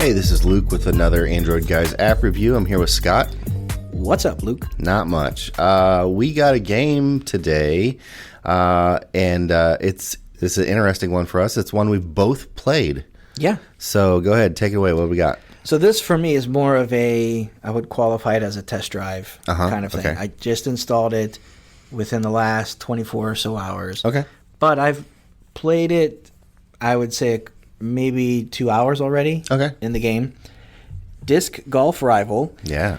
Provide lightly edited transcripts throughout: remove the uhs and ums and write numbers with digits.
Hey, this is Luke with another Android Guys app review. I'm here with Scott. What's up, Luke? Not much. We got a game today, and it's an interesting one for us. It's one we've both played. Yeah. So go ahead, take it away. What do we got? So this, for me, is more of I would qualify it as a test drive kind of thing. Okay. I just installed it within the last 24 or so hours. Okay. But I've played it, I would say, maybe 2 hours already in the game. Disc Golf Rival. Yeah.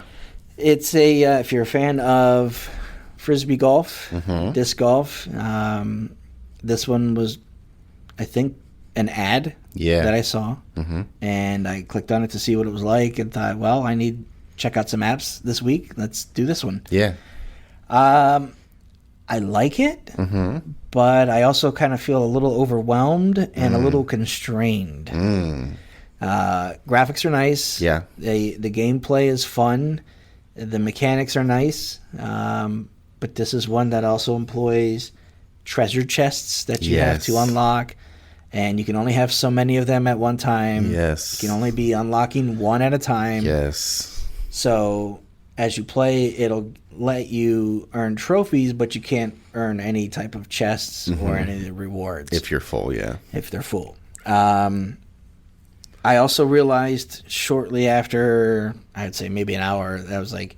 It's if you're a fan of Frisbee golf, disc golf, this one was, I think, an ad that I saw. And I clicked on it to see what it was like and thought, well, I need to check out some apps this week. Let's do this one. Yeah. I like it, but I also kind of feel a little overwhelmed and a little constrained. Graphics are nice. Yeah. The gameplay is fun. The mechanics are nice. But this is one that also employs treasure chests that you have to unlock. And you can only have so many of them at one time. Yes. You can only be unlocking one at a time. Yes. So as you play, it'll let you earn trophies, but you can't earn any type of chests or any rewards. If you're full, yeah. If they're full. I also realized shortly after, I'd say maybe an hour, that I was like,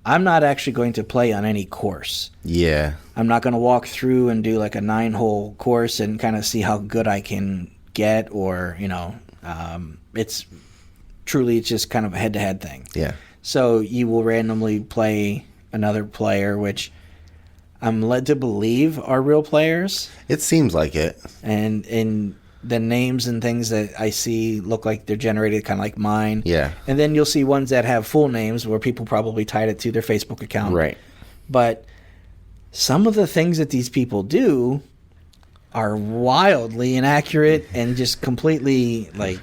I'm not actually going to play on any course. Yeah. I'm not going to walk through and do like a 9-hole course and kind of see how good I can get, or, it's just kind of a head-to-head thing. Yeah. So you will randomly play another player, which I'm led to believe are real players. It seems like it. And the names and things that I see look like they're generated kind of like mine. Yeah. And then you'll see ones that have full names where people probably tied it to their Facebook account. Right. But some of the things that these people do are wildly inaccurate and just completely like,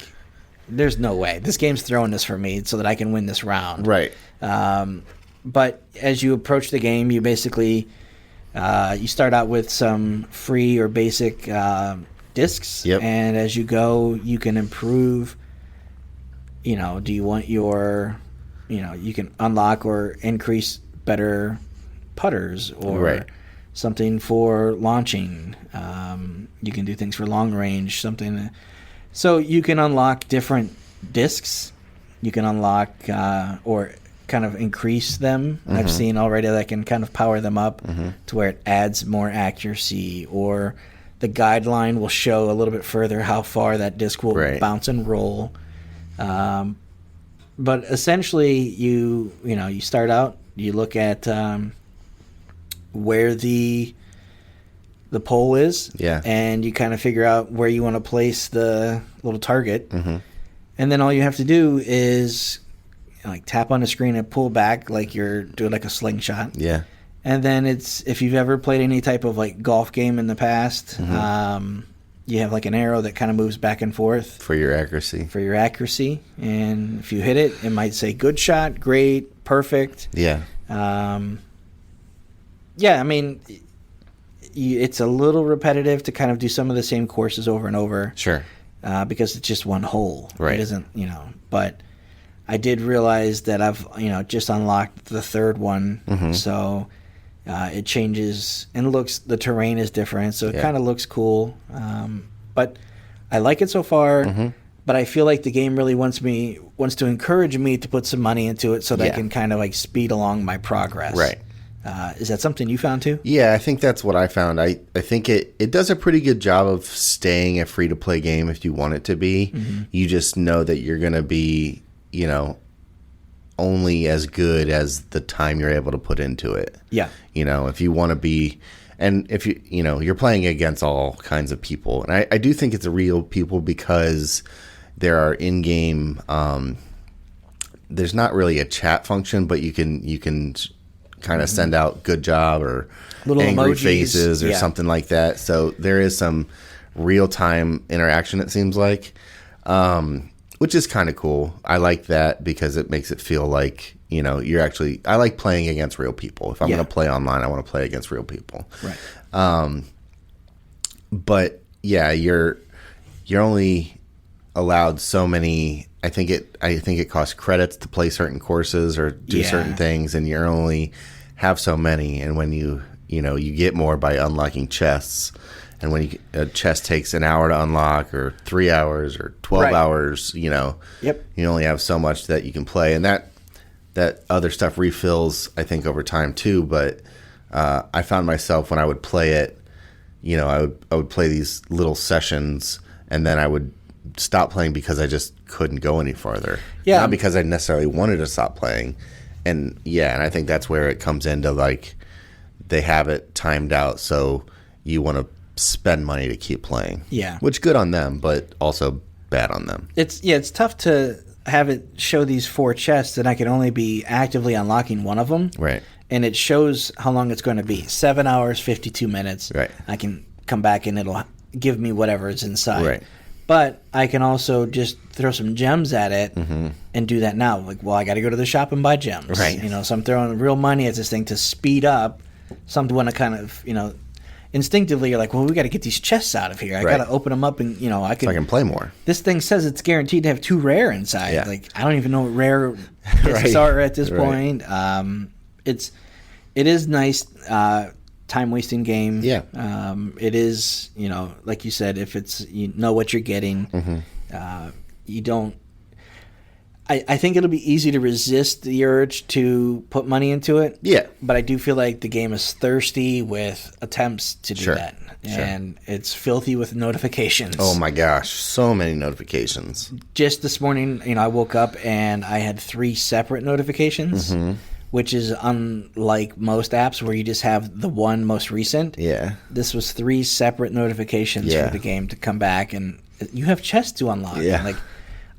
there's no way. This game's throwing this for me so that I can win this round. Right. But as you approach the game, you basically you start out with some free or basic discs, and as you go, you can improve. Do you want your, you can unlock or increase better putters or something for launching. You can do things for long range, something. So you can unlock different discs. You can unlock or kind of increase them. I've seen already that can kind of power them up to where it adds more accuracy, or the guideline will show a little bit further how far that disc will bounce and roll. But essentially, you start out, you look at where the pole is, and you kind of figure out where you want to place the little target, and then all you have to do is like tap on the screen and pull back like you're doing like a slingshot. Yeah. And then if you've ever played any type of like golf game in the past, you have like an arrow that kind of moves back and forth for your accuracy. And if you hit it, it might say good shot, great, perfect. Yeah. I mean, it's a little repetitive to kind of do some of the same courses over and over. Sure. Because it's just one hole. Right. It isn't, but I did realize that I've, just unlocked the third one. So it changes and the terrain is different. So it kind of looks cool. But I like it so far. But I feel like the game really wants to encourage me to put some money into it so that I can kind of like speed along my progress. Right. Is that something you found too? Yeah, I think that's what I found. I think it does a pretty good job of staying a free-to-play game if you want it to be. You just know that you're going to be, only as good as the time you're able to put into it. Yeah. If you want to be, and if you're playing against all kinds of people. And I do think it's a real people because there are in-game, there's not really a chat function, but you can kind of send out good job or little angry emojis, faces or something like that. So there is some real-time interaction, it seems like, which is kind of cool. I like that because it makes it feel like, you're actually – I like playing against real people. If I'm going to play online, I want to play against real people. Right. But, yeah, you're only allowed so many I think it costs credits to play certain courses or do certain things, and you only have so many. And when you get more by unlocking chests, and when a chest takes an hour to unlock, or 3 hours, or 12 hours, you only have so much that you can play, and that other stuff refills, I think, over time too. But I found myself when I would play it, I would play these little sessions, and then I would stop playing because I just couldn't go any farther. Yeah. Not because I necessarily wanted to stop playing. And I think that's where it comes into, like, they have it timed out, so you want to spend money to keep playing. Yeah. Which, good on them, but also bad on them. It's tough to have it show these 4 chests, and I can only be actively unlocking one of them. Right. And it shows how long it's going to be. 7 hours, 52 minutes. Right. I can come back and it'll give me whatever is inside. Right. But I can also just throw some gems at it and do that now. Like, well, I got to go to the shop and buy gems. Right. So I'm throwing real money at this thing to speed up. Something want to kind of, instinctively you're like, well, we got to get these chests out of here. I got to open them up, and I can play more. This thing says it's guaranteed to have 2 rare inside. Yeah. Like, I don't even know what rare discs are at this point. It is nice. Time wasting game. Yeah. It is, like you said, if it's, you know what you're getting, you don't. I think it'll be easy to resist the urge to put money into it. Yeah. But I do feel like the game is thirsty with attempts to do that. And it's filthy with notifications. Oh my gosh, so many notifications. Just this morning, I woke up and I had 3 separate notifications. Which is unlike most apps where you just have the one most recent. Yeah. This was 3 separate notifications for the game to come back, and you have chests to unlock. Yeah. Like,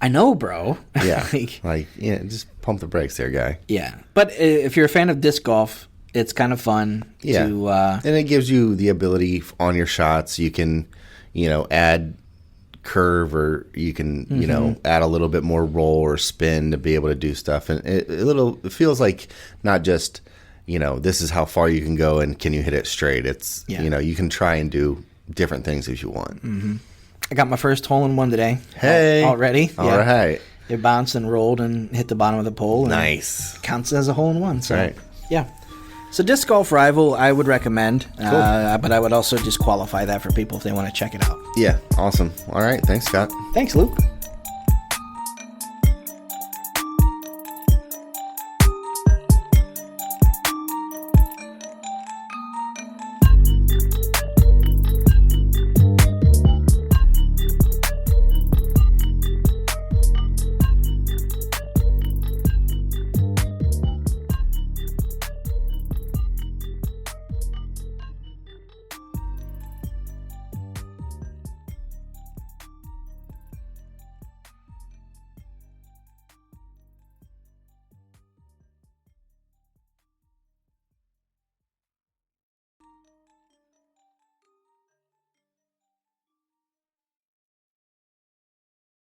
I know, bro. Yeah. Just pump the brakes there, guy. Yeah. But if you're a fan of disc golf, it's kind of fun. Yeah. And it gives you the ability on your shots. You can, add curve, or you can add a little bit more roll or spin to be able to do stuff, and it feels like not just this is how far you can go and can you hit it straight. It's you can try and do different things if you want. I got my first hole-in-one today. Hey, already. All right. It bounced and rolled and hit the bottom of the pole. Nice. Counts as a hole-in-one. So, right. Yeah. So Disc Golf Rival, I would recommend, cool. But I would also just qualify that for people if they want to check it out. Yeah, awesome. All right, thanks, Scott. Thanks, Luke.